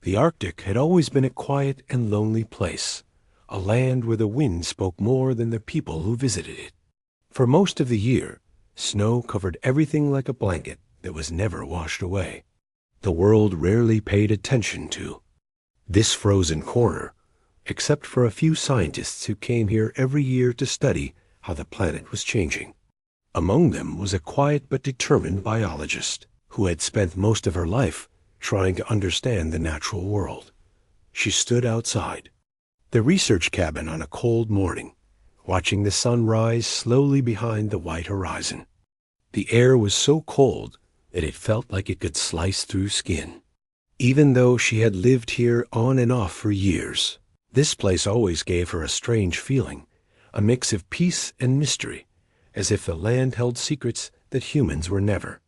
The Arctic had always been a quiet and lonely place, a land where the wind spoke more than the people who visited it. For most of the year, snow covered everything like a blanket that was never washed away. The world rarely paid attention to this frozen corner, except for a few scientists who came here every year to study how the planet was changing. Among them was a quiet but determined biologist who had spent most of her life trying to understand the natural world. She stood outside the research cabin on a cold morning, watching the sun rise slowly behind the white horizon. The air was so cold that it felt like it could slice through skin. Even though she had lived here on and off for years, this place always gave her a strange feeling, a mix of peace and mystery, as if the land held secrets that humans were never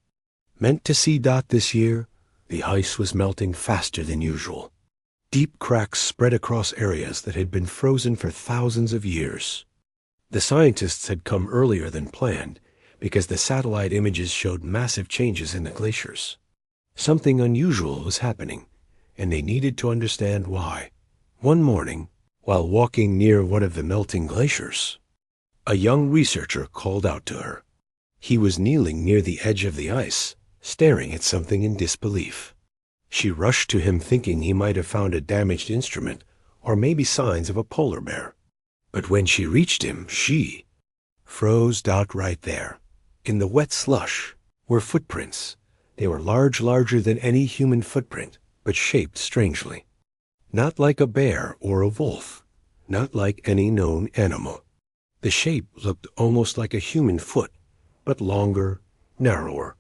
meant to see. This year, the ice was melting faster than usual. Deep cracks spread across areas that had been frozen for thousands of years. The scientists had come earlier than planned because the satellite images showed massive changes in the glaciers. Something unusual was happening, and they needed to understand why. One morning, while walking near one of the melting glaciers, a young researcher called out to her. He was kneeling near the edge of the ice, staring at something in disbelief. She rushed to him thinking he might have found a damaged instrument or maybe signs of a polar bear. But when she reached him, she froze. Right there. In the wet slush were footprints. They were larger than any human footprint, but shaped strangely. Not like a bear or a wolf, not like any known animal. The shape looked almost like a human foot, but longer, narrower,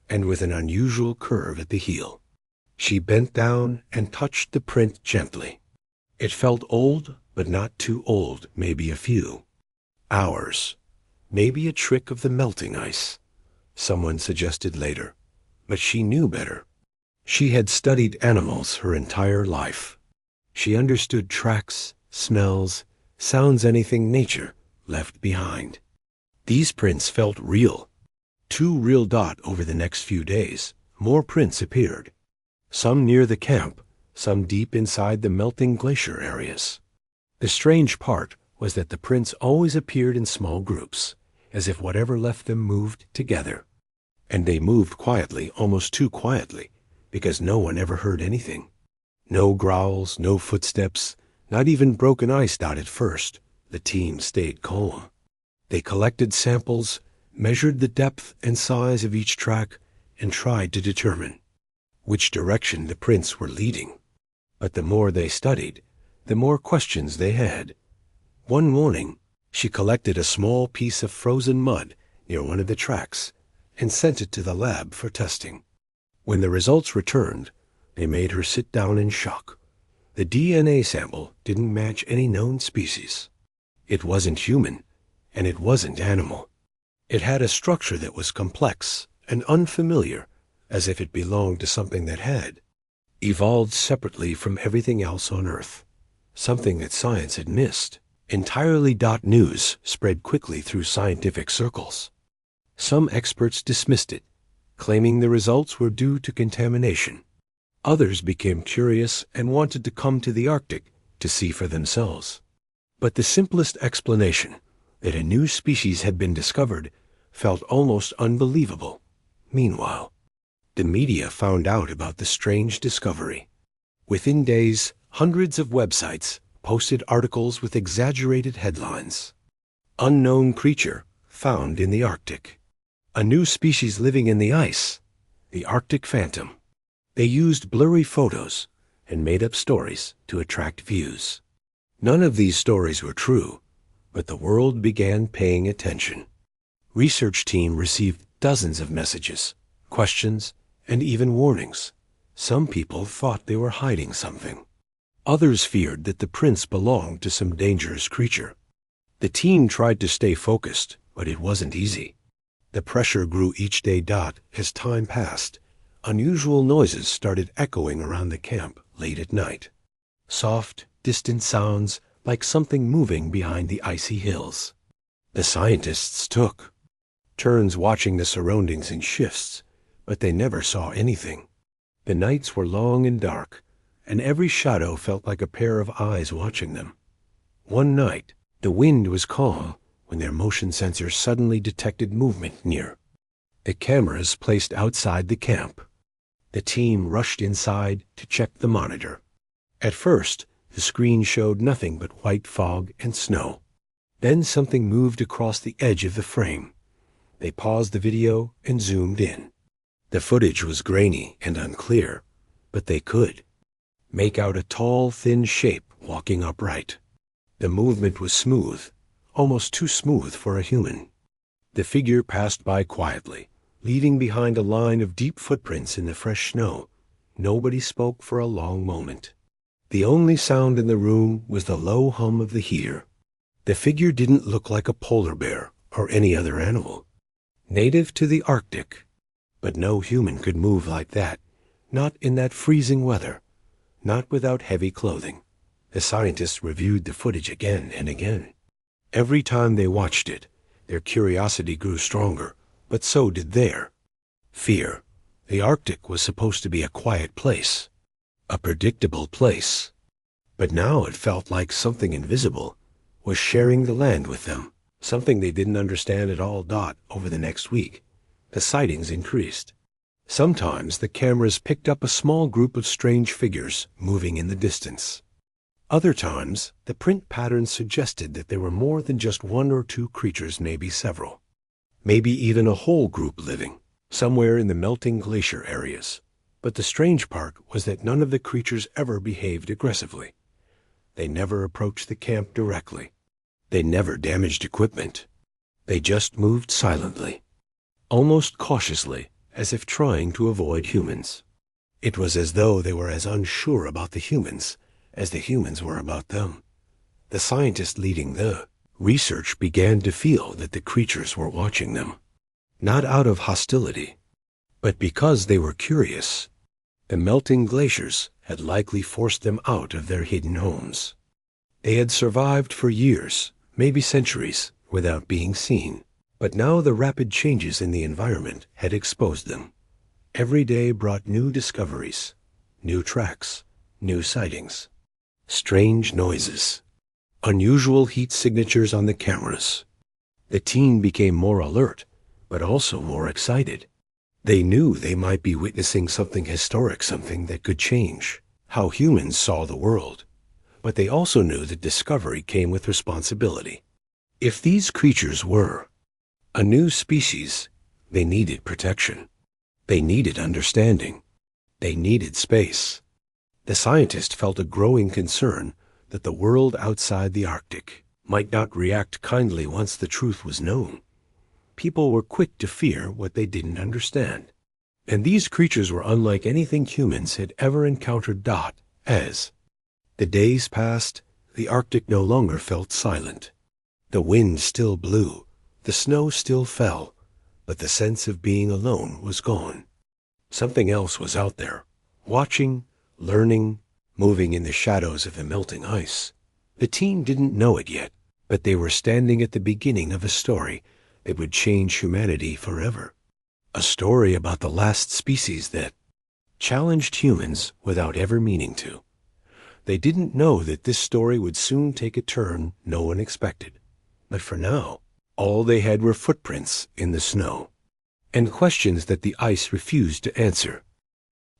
and with an unusual curve at the heel. She bent down and touched the print gently. It felt old, but not too old, maybe a few hours. Maybe a trick of the melting ice, someone suggested later. But she knew better. She had studied animals her entire life. She understood tracks, smells, sounds, anything nature left behind. These prints felt real. Too real. Over the next few days, more prints appeared. Some near the camp, some deep inside the melting glacier areas. The strange part was that the prints always appeared in small groups, as if whatever left them moved together. And they moved quietly, almost too quietly, because no one ever heard anything. No growls, no footsteps, not even broken ice. At first, the team stayed calm. They collected samples, measured the depth and size of each track, and tried to determine which direction the prints were leading. But the more they studied, the more questions they had. One morning, she collected a small piece of frozen mud near one of the tracks and sent it to the lab for testing. When the results returned, they made her sit down in shock. The DNA sample didn't match any known species. It wasn't human, and it wasn't animal. It had a structure that was complex and unfamiliar, as if it belonged to something that had evolved separately from everything else on Earth, something that science had missed entirely. News spread quickly through scientific circles. Some experts dismissed it, claiming the results were due to contamination. Others became curious and wanted to come to the Arctic to see for themselves. But the simplest explanation, that a new species had been discovered, felt almost unbelievable. Meanwhile, the media found out about the strange discovery. Within days, hundreds of websites posted articles with exaggerated headlines. Unknown creature found in the Arctic. A new species living in the ice, the Arctic phantom. They used blurry photos and made up stories to attract views. None of these stories were true, but the world began paying attention. Research team received dozens of messages, questions, and even warnings. Some people thought they were hiding something. Others feared that the prints belonged to some dangerous creature. The team tried to stay focused, but it wasn't easy. The pressure grew each day. As time passed, unusual noises started echoing around the camp late at night. Soft, distant sounds like something moving behind the icy hills. The scientists took turns watching the surroundings in shifts, but they never saw anything. The nights were long and dark, and every shadow felt like a pair of eyes watching them. One night, the wind was calm when their motion sensors suddenly detected movement near. The cameras placed outside the camp. The team rushed inside to check the monitor. At first, the screen showed nothing but white fog and snow. Then something moved across the edge of the frame. They paused the video and zoomed in. The footage was grainy and unclear, but they could make out a tall, thin shape walking upright. The movement was smooth, almost too smooth for a human. The figure passed by quietly, leaving behind a line of deep footprints in the fresh snow. Nobody spoke for a long moment. The only sound in the room was the low hum of the heater. The figure didn't look like a polar bear or any other animal. Native to the Arctic. But no human could move like that, not in that freezing weather, not without heavy clothing. The scientists reviewed the footage again and again. Every time they watched it, their curiosity grew stronger, but so did their fear. The Arctic was supposed to be a quiet place, a predictable place. But now it felt like something invisible was sharing the land with them, something they didn't understand at all. Over the next week, the sightings increased. Sometimes the cameras picked up a small group of strange figures moving in the distance. Other times, the print patterns suggested that there were more than just one or two creatures, maybe several. Maybe even a whole group living somewhere in the melting glacier areas. But the strange part was that none of the creatures ever behaved aggressively. They never approached the camp directly. They never damaged equipment. They just moved silently, almost cautiously, as if trying to avoid humans. It was as though they were as unsure about the humans as the humans were about them. The scientists leading the research began to feel that the creatures were watching them, not out of hostility, but because they were curious. The melting glaciers had likely forced them out of their hidden homes. They had survived for years, maybe centuries, without being seen. But now the rapid changes in the environment had exposed them. Every day brought new discoveries, new tracks, new sightings, strange noises, unusual heat signatures on the cameras. The team became more alert, but also more excited. They knew they might be witnessing something historic, something that could change how humans saw the world. But they also knew that discovery came with responsibility. If these creatures were a new species, they needed protection. They needed understanding. They needed space. The scientist felt a growing concern that the world outside the Arctic might not react kindly once the truth was known. People were quick to fear what they didn't understand. And these creatures were unlike anything humans had ever encountered. As the days passed, the Arctic no longer felt silent. The wind still blew, the snow still fell, but the sense of being alone was gone. Something else was out there, watching, learning, moving in the shadows of the melting ice. The team didn't know it yet, but they were standing at the beginning of a story that would change humanity forever. A story about the last species that challenged humans without ever meaning to. They didn't know that this story would soon take a turn no one expected. But for now, all they had were footprints in the snow, and questions that the ice refused to answer.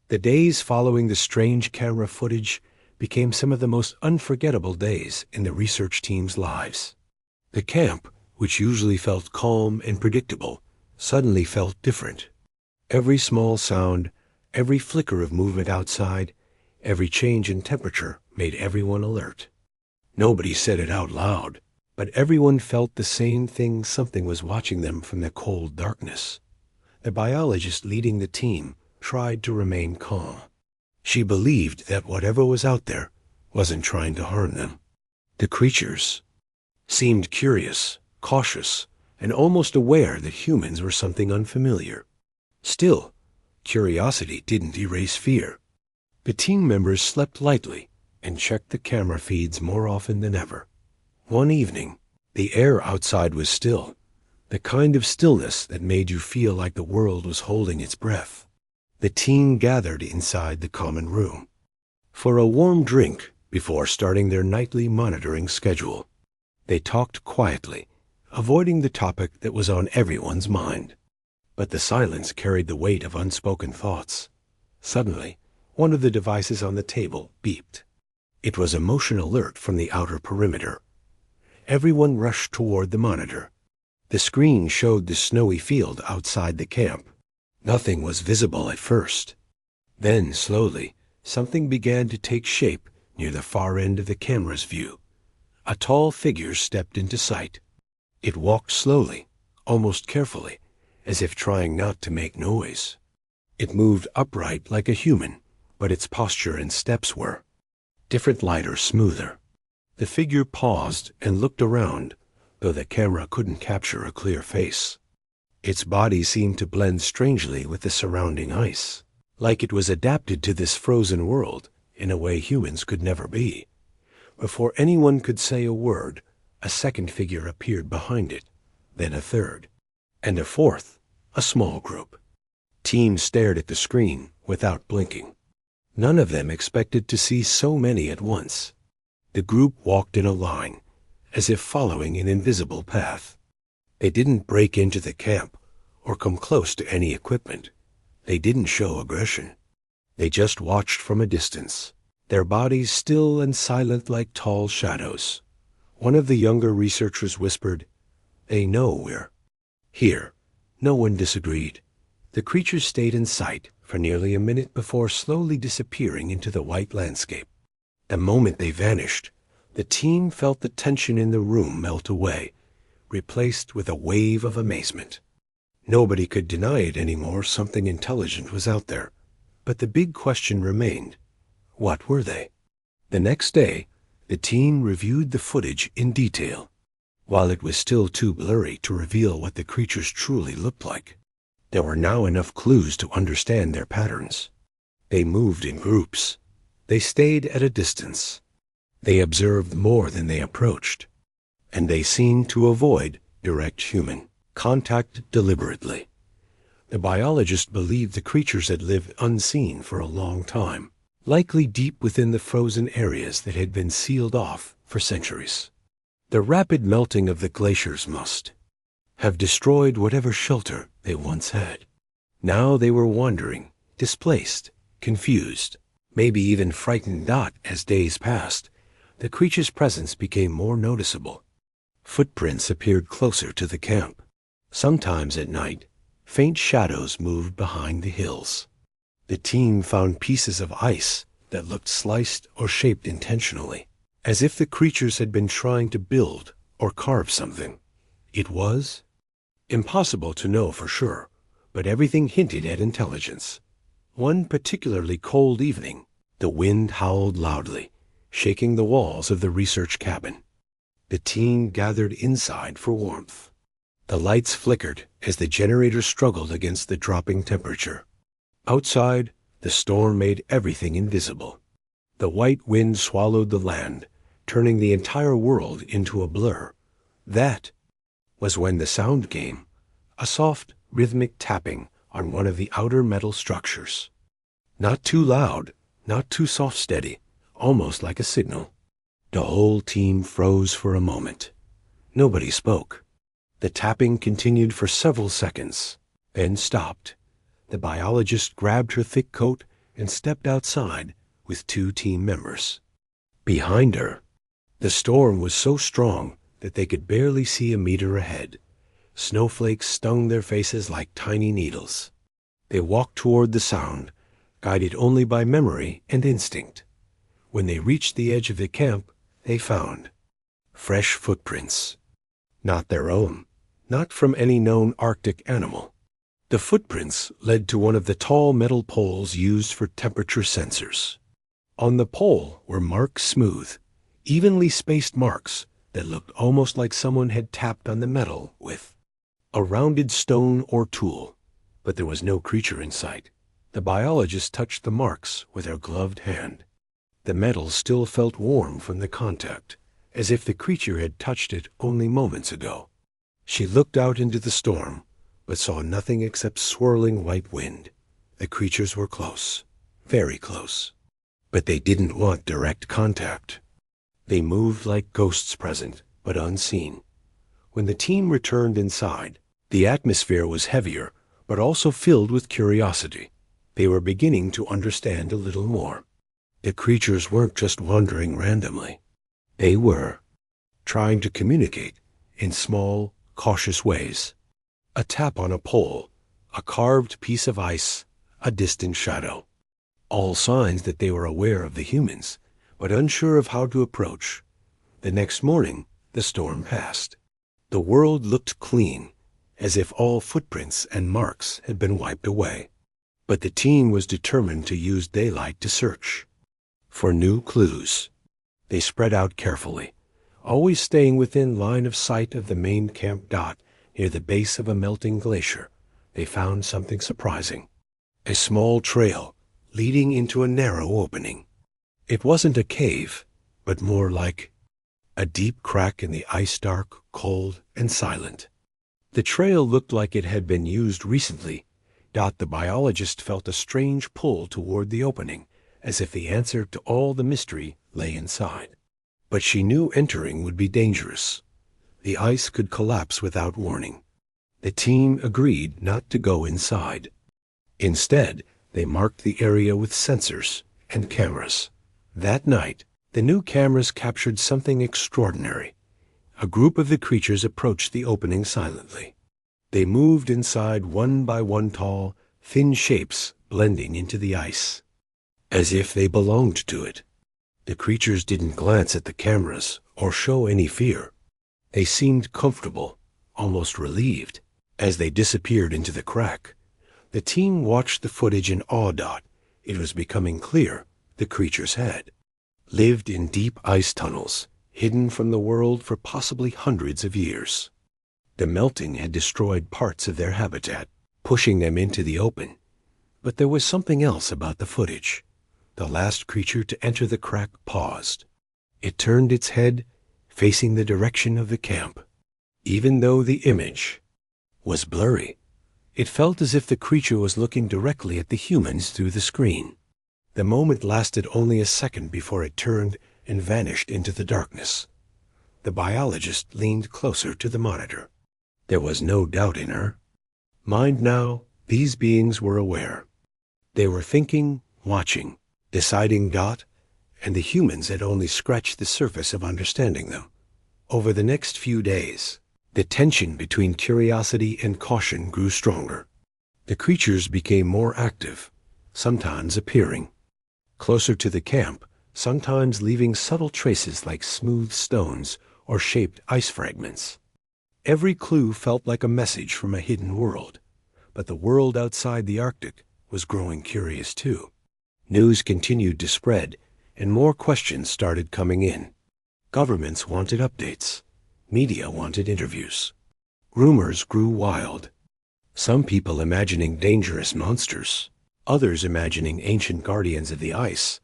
The days following the strange camera footage became some of the most unforgettable days in the research team's lives. The camp, which usually felt calm and predictable, suddenly felt different. Every small sound, every flicker of movement outside, every change in temperature made everyone alert. Nobody said it out loud, but everyone felt the same thing. Something was watching them from the cold darkness. The biologist leading the team tried to remain calm. She believed that whatever was out there wasn't trying to harm them. The creatures seemed curious, cautious, and almost aware that humans were something unfamiliar. Still, curiosity didn't erase fear. The team members slept lightly and checked the camera feeds more often than ever. One evening, the air outside was still, the kind of stillness that made you feel like the world was holding its breath. The team gathered inside the common room. for a warm drink before starting their nightly monitoring schedule. They talked quietly, avoiding the topic that was on everyone's mind. But the silence carried the weight of unspoken thoughts. Suddenly, one of the devices on the table beeped. It was a motion alert from the outer perimeter. Everyone rushed toward the monitor. The screen showed the snowy field outside the camp. Nothing was visible at first. Then, slowly, something began to take shape near the far end of the camera's view. A tall figure stepped into sight. It walked slowly, almost carefully, as if trying not to make noise. It moved upright like a human, but its posture and steps were different, lighter, smoother. The figure paused and looked around, though the camera couldn't capture a clear face. Its body seemed to blend strangely with the surrounding ice, like it was adapted to this frozen world in a way humans could never be. Before anyone could say a word, a second figure appeared behind it, then a third, and a fourth, a small group. Teams stared at the screen without blinking. None of them expected to see so many at once. The group walked in a line, as if following an invisible path. They didn't break into the camp or come close to any equipment. They didn't show aggression. They just watched from a distance, their bodies still and silent like tall shadows. One of the younger researchers whispered, "They know we're here." No one disagreed. The creatures stayed in sight for nearly a minute before slowly disappearing into the white landscape. The moment they vanished, the team felt the tension in the room melt away, replaced with a wave of amazement. Nobody could deny it anymore. Something intelligent was out there. But the big question remained. What were they? The next day, the team reviewed the footage in detail. While it was still too blurry to reveal what the creatures truly looked like, there were now enough clues to understand their patterns. They moved in groups. They stayed at a distance. They observed more than they approached. And they seemed to avoid direct human contact deliberately. The biologist believed the creatures had lived unseen for a long time, likely deep within the frozen areas that had been sealed off for centuries. The rapid melting of the glaciers must have destroyed whatever shelter they once had. Now they were wandering, displaced, confused, maybe even frightened. As days passed, the creature's presence became more noticeable. Footprints appeared closer to the camp. Sometimes at night, faint shadows moved behind the hills. The team found pieces of ice that looked sliced or shaped intentionally, as if the creatures had been trying to build or carve something. It was impossible to know for sure, but everything hinted at intelligence. One particularly cold evening, the wind howled loudly, shaking the walls of the research cabin. The team gathered inside for warmth. The lights flickered as the generator struggled against the dropping temperature. Outside, the storm made everything invisible. The white wind swallowed the land, turning the entire world into a blur. That was when the sound came, a soft, rhythmic tapping on one of the outer metal structures. Not too loud, not too soft, steady, almost like a signal. The whole team froze for a moment. Nobody spoke. The tapping continued for several seconds, then stopped. The biologist grabbed her thick coat and stepped outside with 2 team members. Behind her, the storm was so strong that they could barely see a meter ahead. Snowflakes stung their faces like tiny needles. They walked toward the sound, guided only by memory and instinct. When they reached the edge of the camp, they found fresh footprints. Not their own, not from any known Arctic animal. The footprints led to one of the tall metal poles used for temperature sensors. On the pole were marked smooth, evenly spaced marks that looked almost like someone had tapped on the metal with a rounded stone or tool, but there was no creature in sight. The biologist touched the marks with her gloved hand. The metal still felt warm from the contact, as if the creature had touched it only moments ago. She looked out into the storm, but saw nothing except swirling white wind. The creatures were close, very close. But they didn't want direct contact. They moved like ghosts present, but unseen. When the team returned inside, the atmosphere was heavier, but also filled with curiosity. They were beginning to understand a little more. The creatures weren't just wandering randomly. They were trying to communicate in small, cautious ways. A tap on a pole, a carved piece of ice, a distant shadow. All signs that they were aware of the humans, but unsure of how to approach. The next morning, the storm passed. The world looked clean, as if all footprints and marks had been wiped away. But the team was determined to use daylight to search for new clues. They spread out carefully, always staying within line of sight of the main camp dot near the base of a melting glacier. They found something surprising. A small trail leading into a narrow opening. It wasn't a cave, but more like a deep crack in the ice, dark, cold, and silent. The trail looked like it had been used recently. The biologist felt a strange pull toward the opening, as if the answer to all the mystery lay inside. But she knew entering would be dangerous. The ice could collapse without warning. The team agreed not to go inside. Instead, they marked the area with sensors and cameras. That night, the new cameras captured something extraordinary. A group of the creatures approached the opening silently. They moved inside one by one, tall, thin shapes blending into the ice, as if they belonged to it. The creatures didn't glance at the cameras or show any fear. They seemed comfortable, almost relieved, as they disappeared into the crack. The team watched the footage in awe. It was becoming clear the creatures had lived in deep ice tunnels, hidden from the world for possibly hundreds of years. The melting had destroyed parts of their habitat, pushing them into the open. But there was something else about the footage. The last creature to enter the crack paused. It turned its head, facing the direction of the camp. Even though the image was blurry, it felt as if the creature was looking directly at the humans through the screen. The moment lasted only a second before it turned and vanished into the darkness. The biologist leaned closer to the monitor. There was no doubt in her mind now. These beings were aware. They were thinking, watching, deciding. And the humans had only scratched the surface of understanding them. Over the next few days, the tension between curiosity and caution grew stronger. The creatures became more active, sometimes appearing closer to the camp, sometimes leaving subtle traces like smooth stones or shaped ice fragments. Every clue felt like a message from a hidden world, but the world outside the Arctic was growing curious too. News continued to spread, and more questions started coming in. Governments wanted updates. Media wanted interviews. Rumors grew wild. Some people imagining dangerous monsters, others imagining ancient guardians of the ice.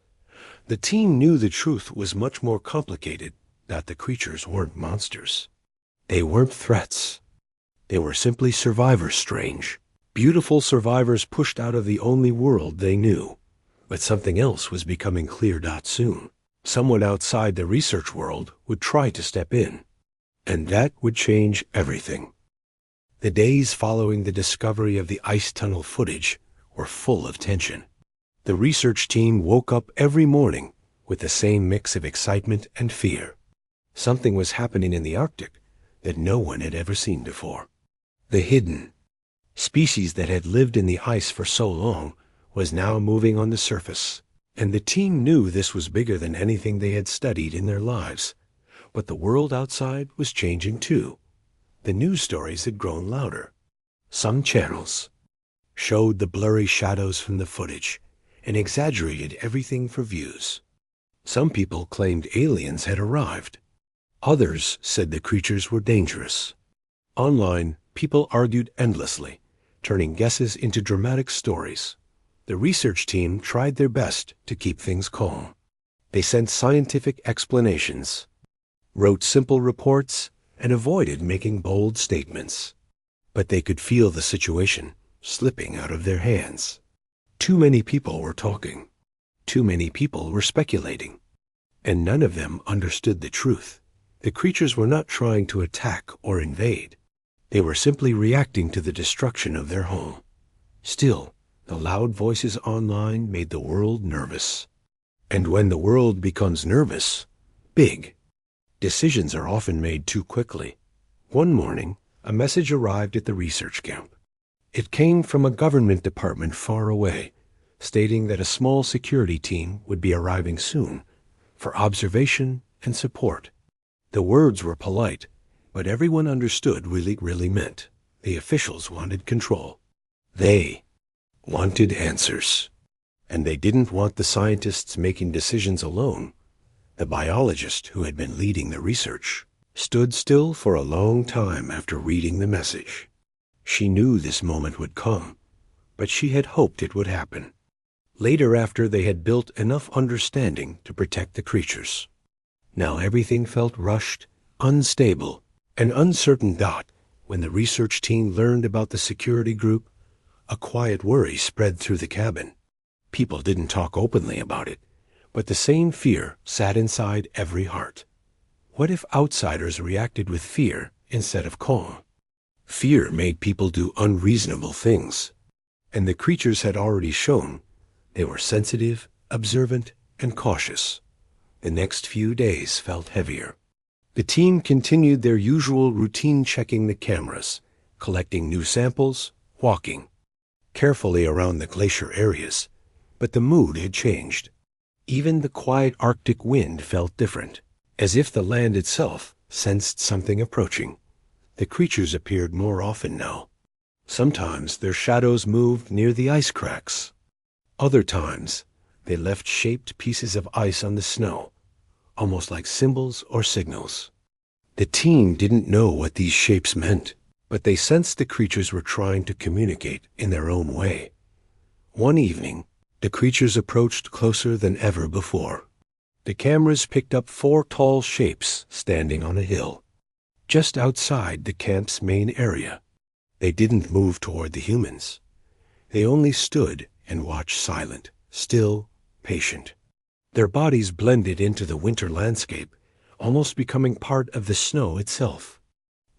The team knew the truth was much more complicated, that the creatures weren't monsters. They weren't threats. They were simply survivors, strange, beautiful survivors pushed out of the only world they knew. But something else was becoming clear. Soon, someone outside the research world would try to step in, and that would change everything. The days following the discovery of the ice tunnel footage were full of tension. The research team woke up every morning with the same mix of excitement and fear. Something was happening in the Arctic that no one had ever seen before. The hidden species that had lived in the ice for so long was now moving on the surface, and the team knew this was bigger than anything they had studied in their lives. But the world outside was changing too. The news stories had grown louder. Some channels showed the blurry shadows from the footage and exaggerated everything for views. Some people claimed aliens had arrived. Others said the creatures were dangerous. Online, people argued endlessly, turning guesses into dramatic stories. The research team tried their best to keep things calm. They sent scientific explanations, wrote simple reports, and avoided making bold statements. But they could feel the situation slipping out of their hands. Too many people were talking. Too many people were speculating, and none of them understood the truth. The creatures were not trying to attack or invade. They were simply reacting to the destruction of their home. Still, the loud voices online made the world nervous. And when the world becomes nervous, big decisions are often made too quickly. One morning, a message arrived at the research camp. It came from a government department far away, stating that a small security team would be arriving soon for observation and support. The words were polite, but everyone understood what it really meant. The officials wanted control. They wanted answers. And they didn't want the scientists making decisions alone. The biologist who had been leading the research stood still for a long time after reading the message. She knew this moment would come, but she had hoped it would happen later after they had built enough understanding to protect the creatures. Now everything felt rushed, unstable, and uncertain. When the research team learned about the security group, a quiet worry spread through the cabin. People didn't talk openly about it, but the same fear sat inside every heart. What if outsiders reacted with fear instead of calm? Fear made people do unreasonable things, and the creatures had already shown they were sensitive, observant, and cautious. The next few days felt heavier. The team continued their usual routine, checking the cameras, collecting new samples, walking carefully around the glacier areas. But the mood had changed. Even the quiet Arctic wind felt different, as if the land itself sensed something approaching. The creatures appeared more often now. Sometimes their shadows moved near the ice cracks. Other times, they left shaped pieces of ice on the snow, almost like symbols or signals. The team didn't know what these shapes meant, but they sensed the creatures were trying to communicate in their own way. One evening, the creatures approached closer than ever before. The cameras picked up 4 tall shapes standing on a hill, just outside the camp's main area. They didn't move toward the humans. They only stood and watched, silent, still, patient. Their bodies blended into the winter landscape, almost becoming part of the snow itself.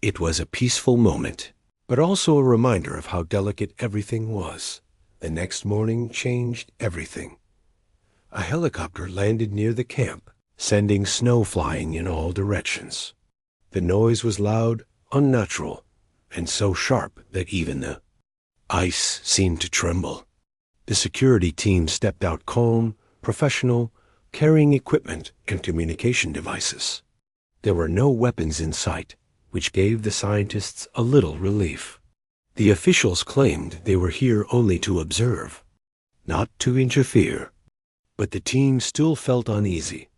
It was a peaceful moment, but also a reminder of how delicate everything was. The next morning changed everything. A helicopter landed near the camp, sending snow flying in all directions. The noise was loud, unnatural, and so sharp that even the ice seemed to tremble. The security team stepped out calm, professional, carrying equipment and communication devices. There were no weapons in sight, which gave the scientists a little relief. The officials claimed they were here only to observe, not to interfere. But the team still felt uneasy.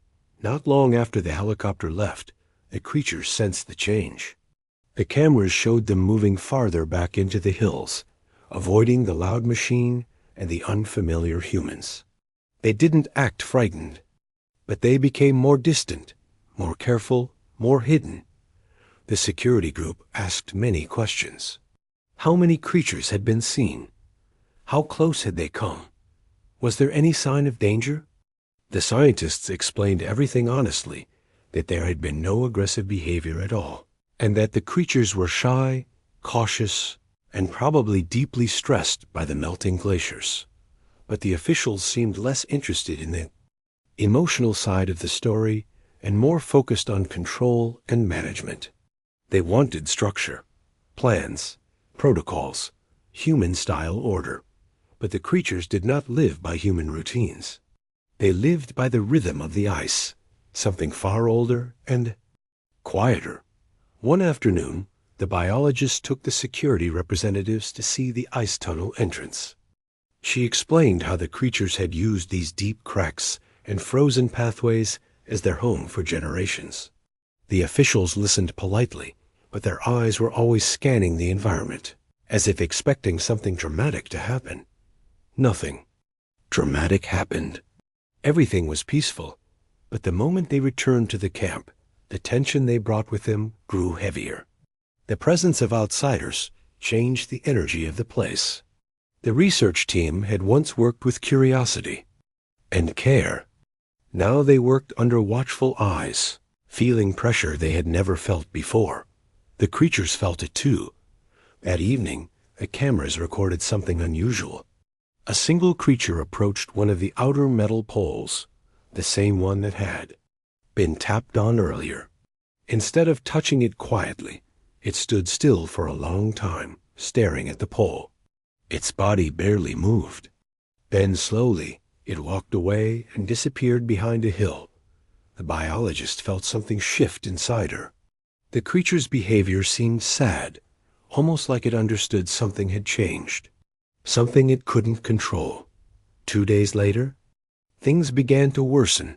Not long after the helicopter left, the creatures sensed the change. The cameras showed them moving farther back into the hills, avoiding the loud machine and the unfamiliar humans. They didn't act frightened, but they became more distant, more careful, more hidden. The security group asked many questions. How many creatures had been seen? How close had they come? Was there any sign of danger? The scientists explained everything honestly, that there had been no aggressive behavior at all, and that the creatures were shy, cautious, and probably deeply stressed by the melting glaciers. But the officials seemed less interested in the emotional side of the story and more focused on control and management. They wanted structure, plans, protocols, human-style order. But the creatures did not live by human routines. They lived by the rhythm of the ice, something far older and quieter. One afternoon, the biologist took the security representatives to see the ice tunnel entrance. She explained how the creatures had used these deep cracks and frozen pathways as their home for generations. The officials listened politely, but their eyes were always scanning the environment, as if expecting something dramatic to happen. Nothing dramatic happened. Everything was peaceful, but the moment they returned to the camp, the tension they brought with them grew heavier. The presence of outsiders changed the energy of the place. The research team had once worked with curiosity. and care. Now they worked under watchful eyes, feeling pressure they had never felt before. The creatures felt it too. At evening, the cameras recorded something unusual. A single creature approached one of the outer metal poles, the same one that had been tapped on earlier. Instead of touching it quietly, it stood still for a long time, staring at the pole. Its body barely moved. Then slowly, it walked away and disappeared behind a hill. The biologist felt something shift inside her. The creature's behavior seemed sad, almost like it understood something had changed, something it couldn't control. 2 days later, things began to worsen.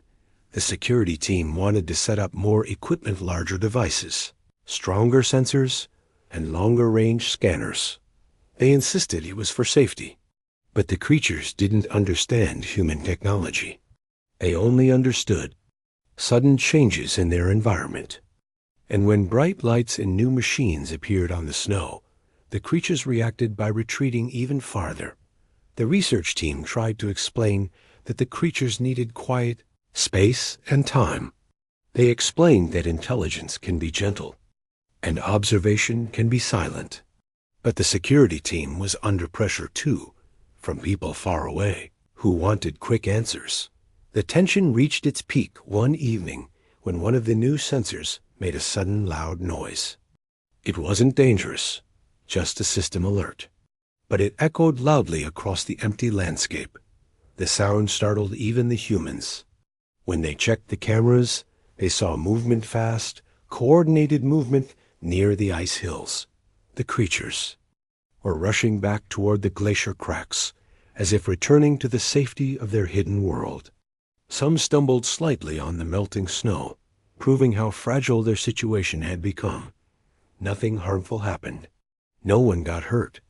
The security team wanted to set up more equipment, larger devices, stronger sensors, and longer-range scanners. They insisted it was for safety. But the creatures didn't understand human technology. They only understood sudden changes in their environment. And when bright lights and new machines appeared on the snow, the creatures reacted by retreating even farther. The research team tried to explain that the creatures needed quiet, space, and time. They explained that intelligence can be gentle, and observation can be silent. But the security team was under pressure too, from people far away who wanted quick answers. The tension reached its peak one evening when one of the new sensors made a sudden loud noise. It wasn't dangerous, just a system alert. But it echoed loudly across the empty landscape. The sound startled even the humans. When they checked the cameras, they saw movement, fast, coordinated movement near the ice hills. The creatures were rushing back toward the glacier cracks, as if returning to the safety of their hidden world. Some stumbled slightly on the melting snow, proving how fragile their situation had become. Nothing harmful happened. No one got hurt.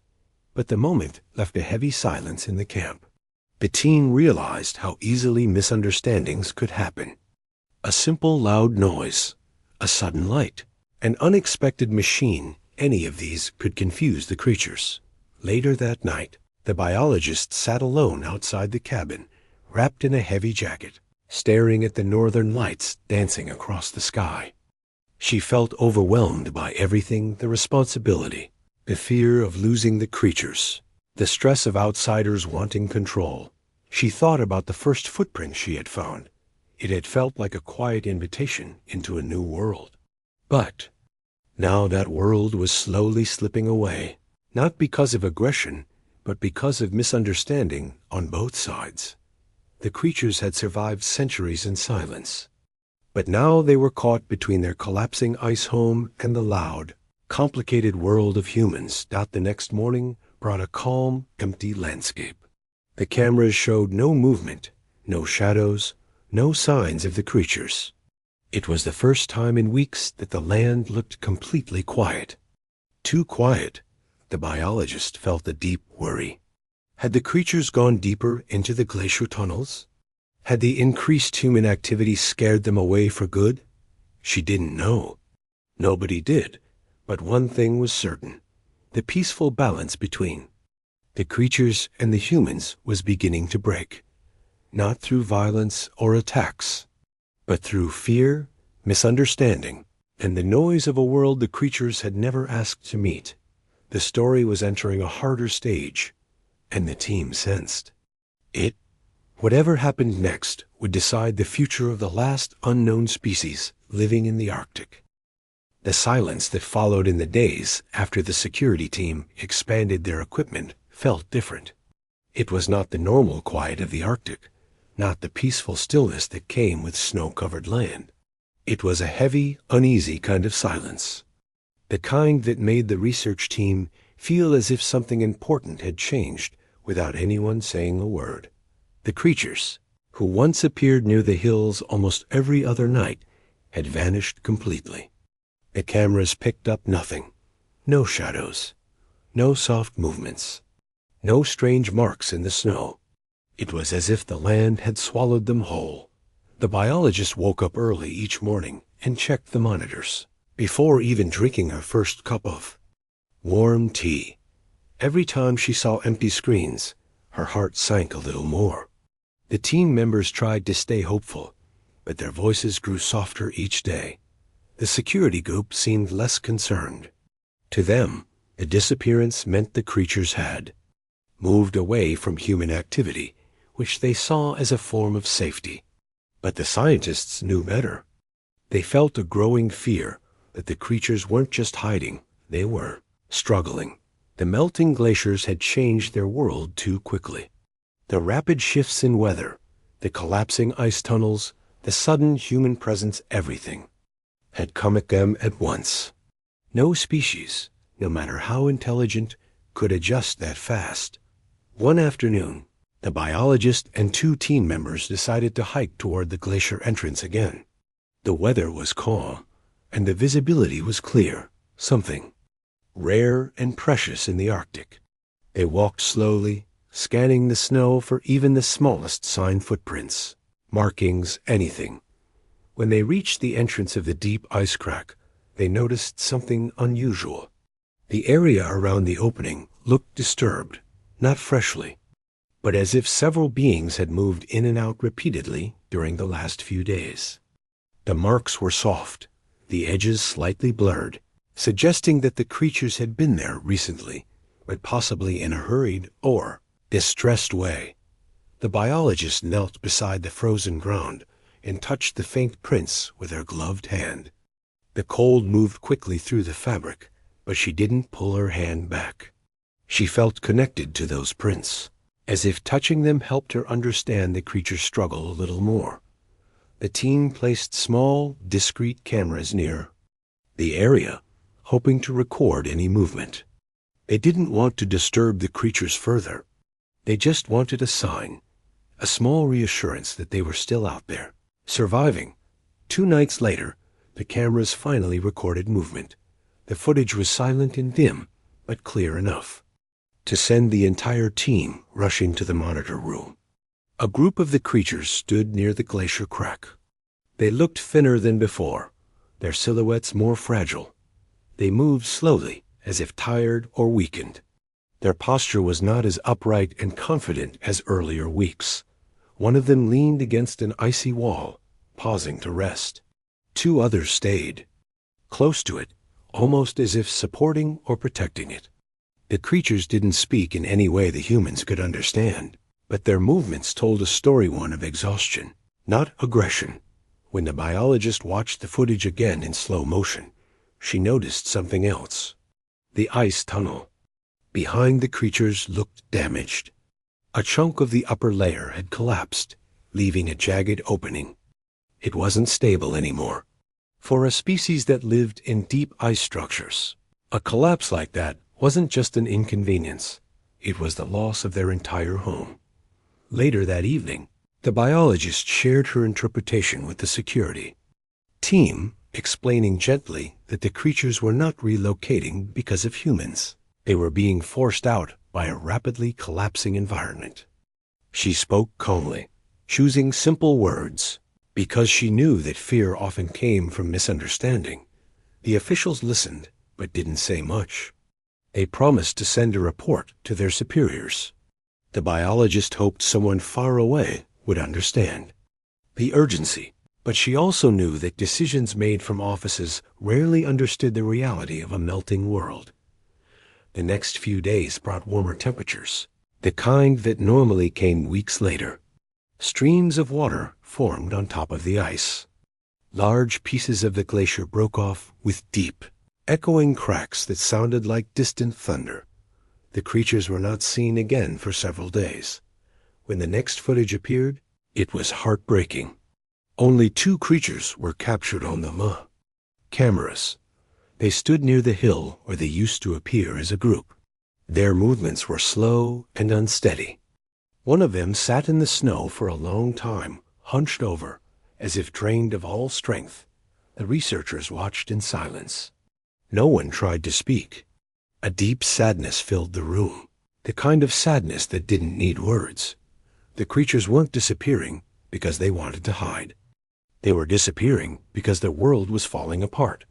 But the moment left a heavy silence in the camp. Bettine realized how easily misunderstandings could happen. A simple loud noise, a sudden light, an unexpected machine, any of these could confuse the creatures. Later that night, the biologist sat alone outside the cabin, wrapped in a heavy jacket, staring at the northern lights dancing across the sky. She felt overwhelmed by everything: the responsibility, the fear of losing the creatures, the stress of outsiders wanting control. She thought about the first footprint she had found. It had felt like a quiet invitation into a new world. But now that world was slowly slipping away, not because of aggression, but because of misunderstanding on both sides. The creatures had survived centuries in silence, but now they were caught between their collapsing ice home and the loud, complicated world of humans. The next morning brought a calm, empty landscape. The cameras showed no movement, no shadows, no signs of the creatures. It was the first time in weeks that the land looked completely quiet. Too quiet. The biologist felt a deep worry. Had the creatures gone deeper into the glacier tunnels? Had the increased human activity scared them away for good? She didn't know. Nobody did. But one thing was certain: the peaceful balance between the creatures and the humans was beginning to break. Not through violence or attacks, but through fear, misunderstanding, and the noise of a world the creatures had never asked to meet. The story was entering a harder stage, and the team sensed it. Whatever happened next would decide the future of the last unknown species living in the Arctic. The silence that followed in the days after the security team expanded their equipment felt different. It was not the normal quiet of the Arctic, not the peaceful stillness that came with snow-covered land. It was a heavy, uneasy kind of silence, the kind that made the research team feel as if something important had changed without anyone saying a word. The creatures, who once appeared near the hills almost every other night, had vanished completely. The cameras picked up nothing. No shadows, no soft movements, no strange marks in the snow. It was as if the land had swallowed them whole. The biologist woke up early each morning and checked the monitors, before even drinking her first cup of warm tea. Every time she saw empty screens, her heart sank a little more. The team members tried to stay hopeful, but their voices grew softer each day. The security group seemed less concerned. To them, the disappearance meant the creatures had moved away from human activity, which they saw as a form of safety. But the scientists knew better. They felt a growing fear that the creatures weren't just hiding, they were struggling. The melting glaciers had changed their world too quickly. The rapid shifts in weather, the collapsing ice tunnels, the sudden human presence, everything had come at them at once. No species, no matter how intelligent, could adjust that fast. One afternoon, the biologist and 2 team members decided to hike toward the glacier entrance again. The weather was calm, and the visibility was clear, something rare and precious in the Arctic. They walked slowly, scanning the snow for even the smallest sign footprints, markings, anything. When they reached the entrance of the deep ice crack, they noticed something unusual. The area around the opening looked disturbed, not freshly, but as if several beings had moved in and out repeatedly during the last few days. The marks were soft, the edges slightly blurred, suggesting that the creatures had been there recently, but possibly in a hurried or distressed way. The biologist knelt beside the frozen ground and touched the faint prints with her gloved hand. The cold moved quickly through the fabric, but she didn't pull her hand back. She felt connected to those prints, as if touching them helped her understand the creature's struggle a little more. The team placed small, discreet cameras near the area, hoping to record any movement. They didn't want to disturb the creatures further. They just wanted a sign, a small reassurance that they were still out there, surviving. 2 nights later, the cameras finally recorded movement. The footage was silent and dim, but clear enough to send the entire team rushing to the monitor room. A group of the creatures stood near the glacier crack. They looked thinner than before, their silhouettes more fragile. They moved slowly, as if tired or weakened. Their posture was not as upright and confident as earlier weeks. One of them leaned against an icy wall, pausing to rest. 2 others stayed close to it, almost as if supporting or protecting it. The creatures didn't speak in any way the humans could understand, but their movements told a story, one of exhaustion, not aggression. When the biologist watched the footage again in slow motion, she noticed something else. The ice tunnel behind the creatures looked damaged. A chunk of the upper layer had collapsed, leaving a jagged opening. It wasn't stable anymore. For a species that lived in deep ice structures, a collapse like that wasn't just an inconvenience. It was the loss of their entire home. Later that evening, the biologist shared her interpretation with the security team, explaining gently that the creatures were not relocating because of humans. They were being forced out by a rapidly collapsing environment. She spoke calmly, choosing simple words, because she knew that fear often came from misunderstanding. The officials listened, but didn't say much. They promised to send a report to their superiors. The biologist hoped someone far away would understand the urgency, but she also knew that decisions made from offices rarely understood the reality of a melting world. The next few days brought warmer temperatures, the kind that normally came weeks later. Streams of water formed on top of the ice. Large pieces of the glacier broke off with deep, echoing cracks that sounded like distant thunder. The creatures were not seen again for several days. When the next footage appeared, it was heartbreaking. Only 2 creatures were captured on the cameras. They stood near the hill where they used to appear as a group. Their movements were slow and unsteady. One of them sat in the snow for a long time, hunched over, as if drained of all strength. The researchers watched in silence. No one tried to speak. A deep sadness filled the room, the kind of sadness that didn't need words. The creatures weren't disappearing because they wanted to hide. They were disappearing because their world was falling apart.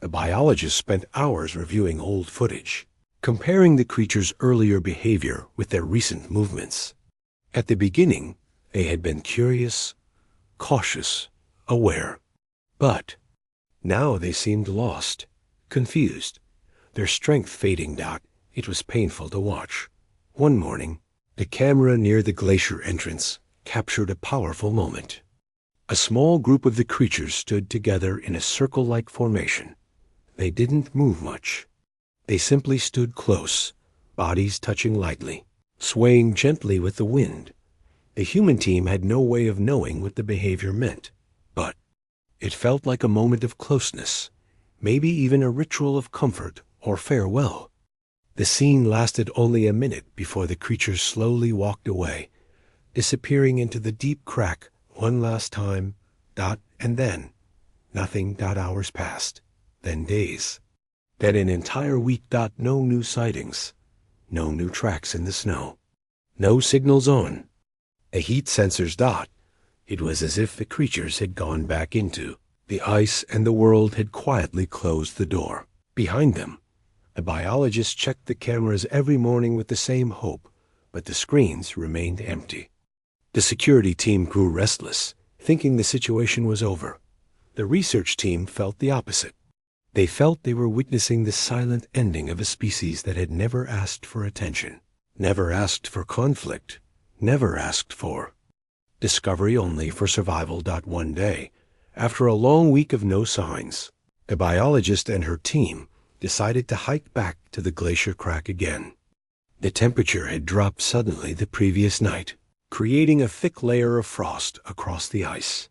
The biologist spent hours reviewing old footage, comparing the creatures' earlier behavior with their recent movements. At the beginning, They had been curious, cautious, aware. But now they seemed lost, confused, their strength fading. It was painful to watch. One morning, the camera near the glacier entrance captured a powerful moment. A small group of the creatures stood together in a circle-like formation. They didn't move much. They simply stood close, bodies touching lightly, swaying gently with the wind. The human team had no way of knowing what the behavior meant, but it felt like a moment of closeness, maybe even a ritual of comfort or farewell. The scene lasted only a minute before the creatures slowly walked away, disappearing into the deep crack one last time, and then nothing. Hours passed, then days, then an entire week. No new sightings, no new tracks in the snow, no signals on the heat sensors. It was as if the creatures had gone back into the ice and the world had quietly closed the door behind them. The biologists checked the cameras every morning with the same hope, but the screens remained empty. The security team grew restless, thinking the situation was over. The research team felt the opposite. They felt they were witnessing the silent ending of a species that had never asked for attention, never asked for conflict, never asked for discovery, only for survival. One day, after a long week of no signs, the biologist and her team decided to hike back to the glacier crack again. The temperature had dropped suddenly the previous night, creating a thick layer of frost across the ice.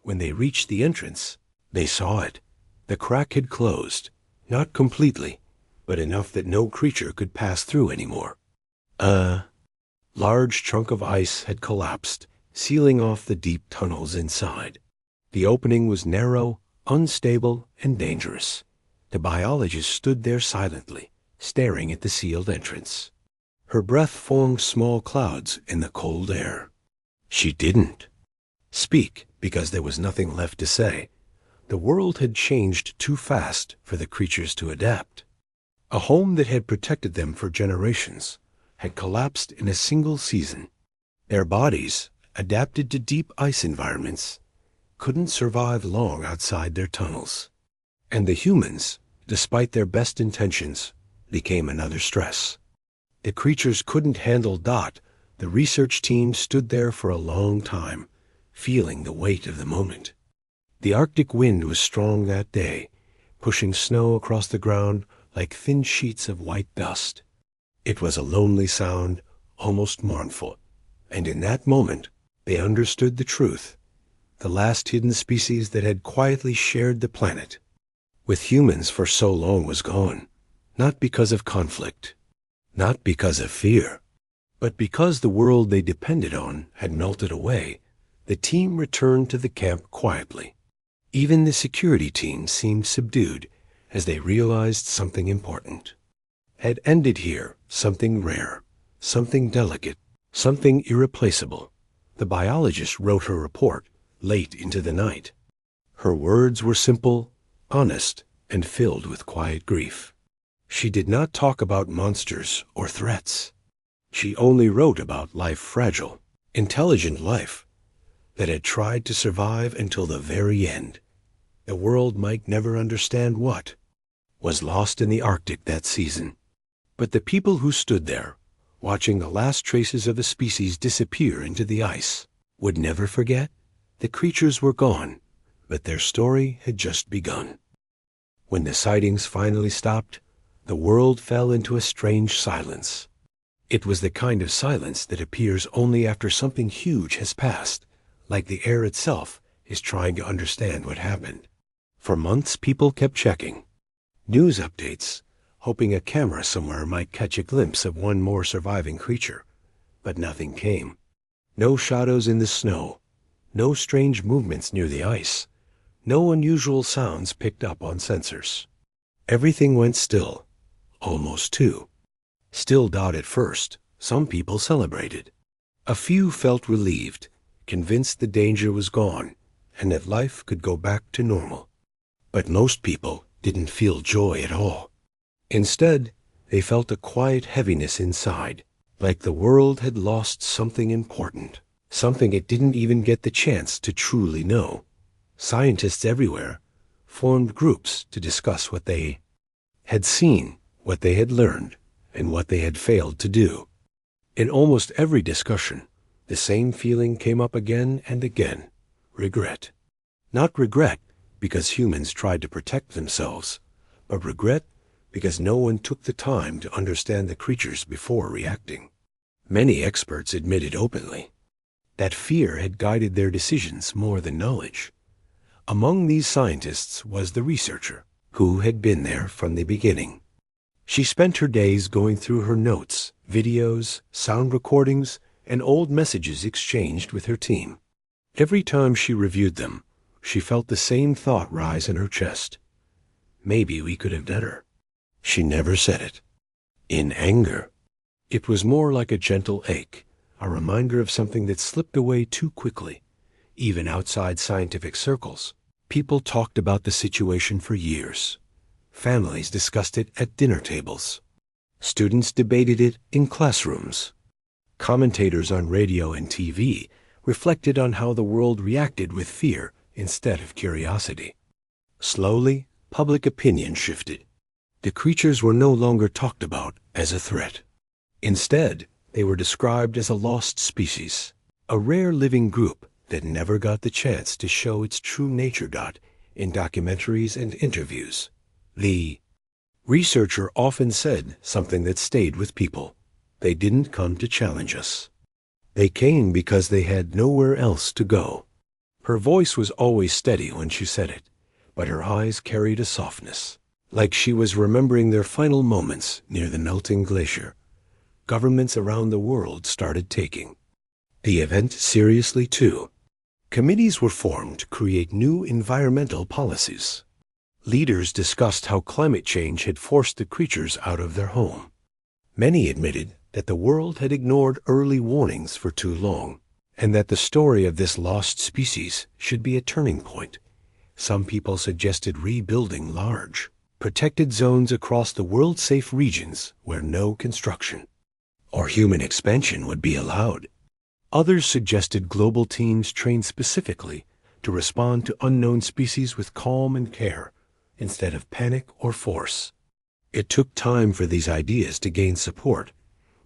When they reached the entrance, they saw it. The crack had closed, not completely, but enough that no creature could pass through anymore. A large chunk of ice had collapsed, sealing off the deep tunnels inside. The opening was narrow, unstable, and dangerous. The biologist stood there silently, staring at the sealed entrance. Her breath formed small clouds in the cold air. She didn't speak because there was nothing left to say. The world had changed too fast for the creatures to adapt. A home that had protected them for generations had collapsed in a single season. Their bodies, adapted to deep ice environments, couldn't survive long outside their tunnels. And the humans, despite their best intentions, became another stress. The creatures couldn't handle. The research team stood there for a long time, feeling the weight of the moment. The Arctic wind was strong that day, pushing snow across the ground like thin sheets of white dust. It was a lonely sound, almost mournful, and in that moment they understood the truth. The last hidden species that had quietly shared the planet with humans for so long was gone, not because of conflict, not because of fear, but because the world they depended on had melted away. The team returned to the camp quietly. Even the security team seemed subdued as they realized something important had ended here, something rare, something delicate, something irreplaceable. The biologist wrote her report late into the night. Her words were simple, honest, and filled with quiet grief. She did not talk about monsters or threats. She only wrote about life, fragile, intelligent life that had tried to survive until the very end. The world might never understand what was lost in the Arctic that season. But the people who stood there, watching the last traces of the species disappear into the ice, would never forget. The creatures were gone, but their story had just begun. When the sightings finally stopped, the world fell into a strange silence. It was the kind of silence that appears only after something huge has passed, like the air itself is trying to understand what happened. For months, people kept checking news updates, hoping a camera somewhere might catch a glimpse of one more surviving creature. But nothing came. No shadows in the snow, no strange movements near the ice, no unusual sounds picked up on sensors. Everything went still, almost too still. At first, some people celebrated. A few felt relieved, convinced the danger was gone and that life could go back to normal. But most people didn't feel joy at all. Instead, they felt a quiet heaviness inside, like the world had lost something important. something it didn't even get the chance to truly know. Scientists everywhere formed groups to discuss what they had seen, what they had learned, and what they had failed to do. In almost every discussion, the same feeling came up again and again: regret. Not regret because humans tried to protect themselves, but regret because no one took the time to understand the creatures before reacting. Many experts admitted openly that fear had guided their decisions more than knowledge. Among these scientists was the researcher, who had been there from the beginning. She spent her days going through her notes, videos, sound recordings, and old messages exchanged with her team. Every time she reviewed them, she felt the same thought rise in her chest: maybe we could have done better. She never said it in anger. It was more like a gentle ache, a reminder of something that slipped away too quickly. Even outside scientific circles, people talked about the situation for years. Families discussed it at dinner tables. Students debated it in classrooms. Commentators on radio and TV reflected on how the world reacted with fear instead of curiosity. Slowly, public opinion shifted. The creatures were no longer talked about as a threat. Instead, they were described as a lost species, a rare living group that never got the chance to show its true nature in documentaries and interviews. The researcher often said something that stayed with people: they didn't come to challenge us. They came because they had nowhere else to go. Her voice was always steady when she said it, but her eyes carried a softness, like she was remembering their final moments near the melting glacier. Governments around the world started taking the event seriously too. Committees were formed to create new environmental policies. Leaders discussed how climate change had forced the creatures out of their home. Many admitted that the world had ignored early warnings for too long, and that the story of this lost species should be a turning point. Some people suggested rebuilding large, protected zones across the world-safe regions where no construction or human expansion would be allowed. Others suggested global teams trained specifically to respond to unknown species with calm and care instead of panic or force. It took time for these ideas to gain support,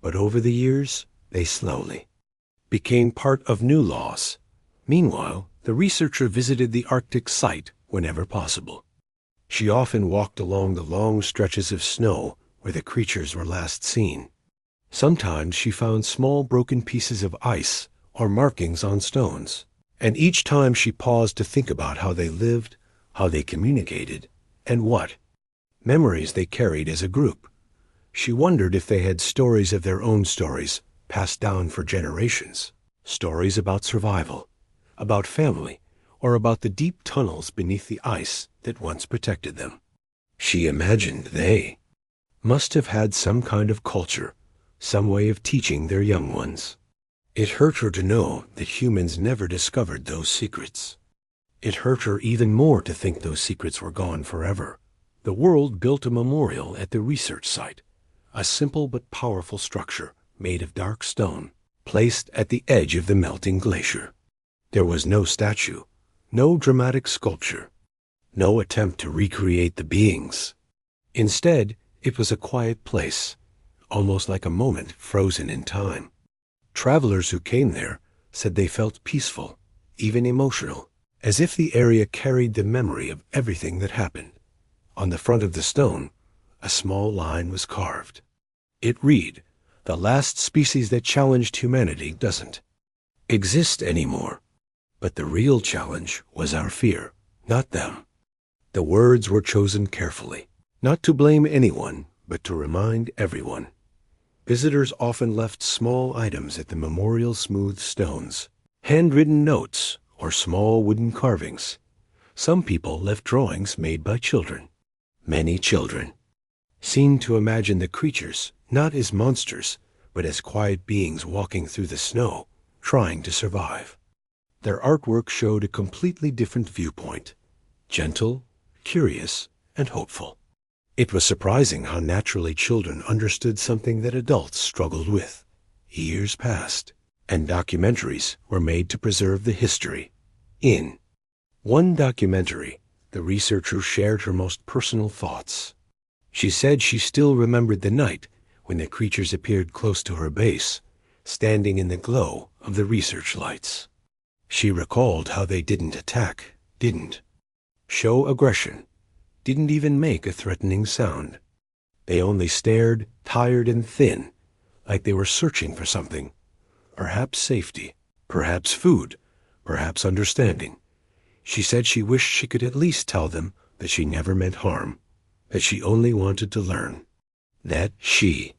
but over the years, they slowly became part of new laws. Meanwhile, the researcher visited the Arctic site whenever possible. She often walked along the long stretches of snow where the creatures were last seen. Sometimes she found small broken pieces of ice or markings on stones, and each time she paused to think about how they lived, how they communicated, and what memories they carried as a group. She wondered if they had stories of their own stories passed down for generations, stories about survival, about family, or about the deep tunnels beneath the ice that once protected them. She imagined they must have had some kind of culture, some way of teaching their young ones. It hurt her to know that humans never discovered those secrets. It hurt her even more to think those secrets were gone forever. The world built a memorial at the research site, a simple but powerful structure made of dark stone, placed at the edge of the melting glacier. There was no statue, no dramatic sculpture, no attempt to recreate the beings. Instead, it was a quiet place, almost like a moment frozen in time. Travelers who came there said they felt peaceful, even emotional, as if the area carried the memory of everything that happened. On the front of the stone, a small line was carved. It read, "The last species that challenged humanity doesn't exist anymore." But the real challenge was our fear, not them. The words were chosen carefully, not to blame anyone, but to remind everyone. Visitors often left small items at the memorial's smooth stones, handwritten notes or small wooden carvings. Some people left drawings made by children. Many children seemed to imagine the creatures not as monsters, but as quiet beings walking through the snow, trying to survive. Their artwork showed a completely different viewpoint: gentle, curious, and hopeful. It was surprising how naturally children understood something that adults struggled with. Years passed, and documentaries were made to preserve the history. In one documentary, the researcher shared her most personal thoughts. She said she still remembered the night when the creatures appeared close to her base, standing in the glow of the research lights. She recalled how they didn't attack, didn't show aggression, didn't even make a threatening sound. They only stared, tired and thin, like they were searching for something. Perhaps safety, perhaps food, perhaps understanding. She said she wished she could at least tell them that she never meant harm, that she only wanted to learn, that she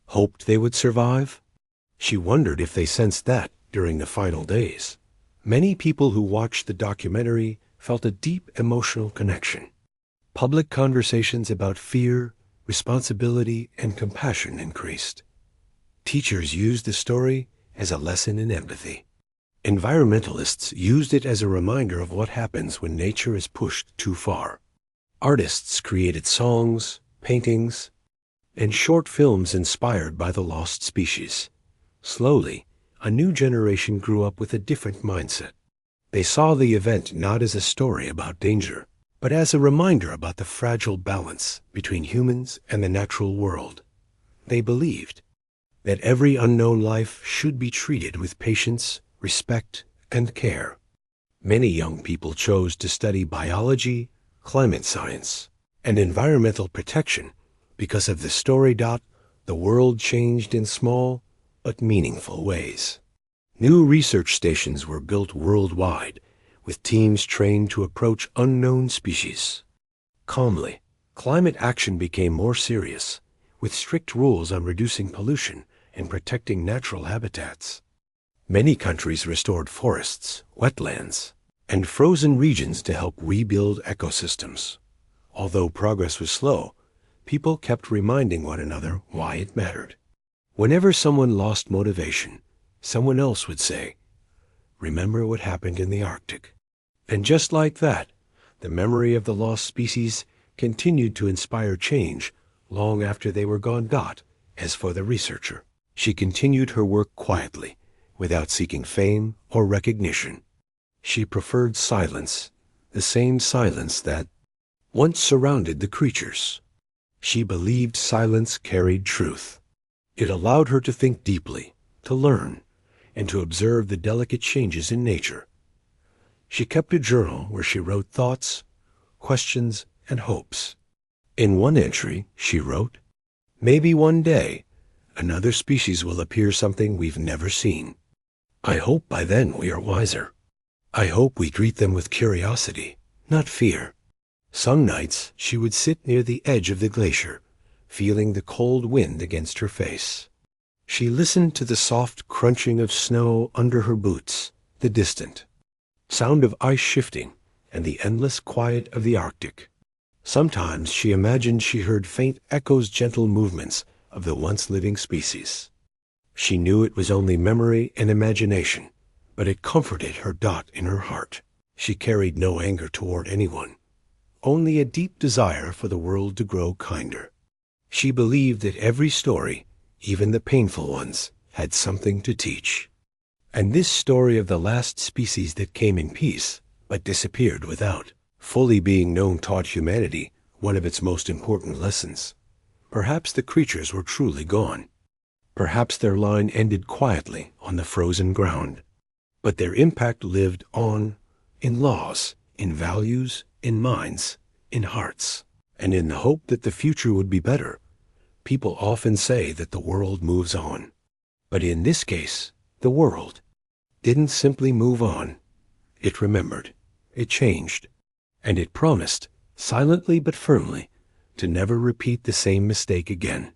hoped they would survive. She wondered if they sensed that during the final days. Many people who watched the documentary felt a deep emotional connection. Public conversations about fear, responsibility, and compassion increased. Teachers used the story as a lesson in empathy. Environmentalists used it as a reminder of what happens when nature is pushed too far. Artists created songs, paintings, and short films inspired by the lost species. Slowly, a new generation grew up with a different mindset. They saw the event not as a story about danger, but as a reminder about the fragile balance between humans and the natural world. They believed that every unknown life should be treated with patience, respect, and care. Many young people chose to study biology, climate science, and environmental protection because of the story. The world changed in small but meaningful ways. New research stations were built worldwide, with teams trained to approach unknown species. Calmly, climate action became more serious, with strict rules on reducing pollution and protecting natural habitats. Many countries restored forests, wetlands, and frozen regions to help rebuild ecosystems. Although progress was slow, people kept reminding one another why it mattered. Whenever someone lost motivation, someone else would say, "Remember what happened in the Arctic." And just like that, the memory of the lost species continued to inspire change long after they were gone. As for the researcher, she continued her work quietly, without seeking fame or recognition. She preferred silence, the same silence that once surrounded the creatures. She believed silence carried truth. It allowed her to think deeply, to learn, and to observe the delicate changes in nature. She kept a journal where she wrote thoughts, questions, and hopes. In one entry, she wrote, "Maybe one day, another species will appear, something we've never seen. I hope by then we are wiser. I hope we greet them with curiosity, not fear." Some nights she would sit near the edge of the glacier, feeling the cold wind against her face. She listened to the soft crunching of snow under her boots, the distant sound of ice shifting, and the endless quiet of the Arctic. Sometimes she imagined she heard faint echoes, gentle movements of the once living species. She knew it was only memory and imagination, but it comforted her. In her heart, she carried no anger toward anyone, only a deep desire for the world to grow kinder. She believed that every story, even the painful ones, had something to teach. And this story of the last species that came in peace, but disappeared without fully being known, taught humanity one of its most important lessons. Perhaps the creatures were truly gone. Perhaps their line ended quietly on the frozen ground. But their impact lived on, in laws, in values, in minds, in hearts, and in the hope that the future would be better. People often say that the world moves on. But in this case, the world didn't simply move on. It remembered, it changed, and it promised, silently but firmly, to never repeat the same mistake again.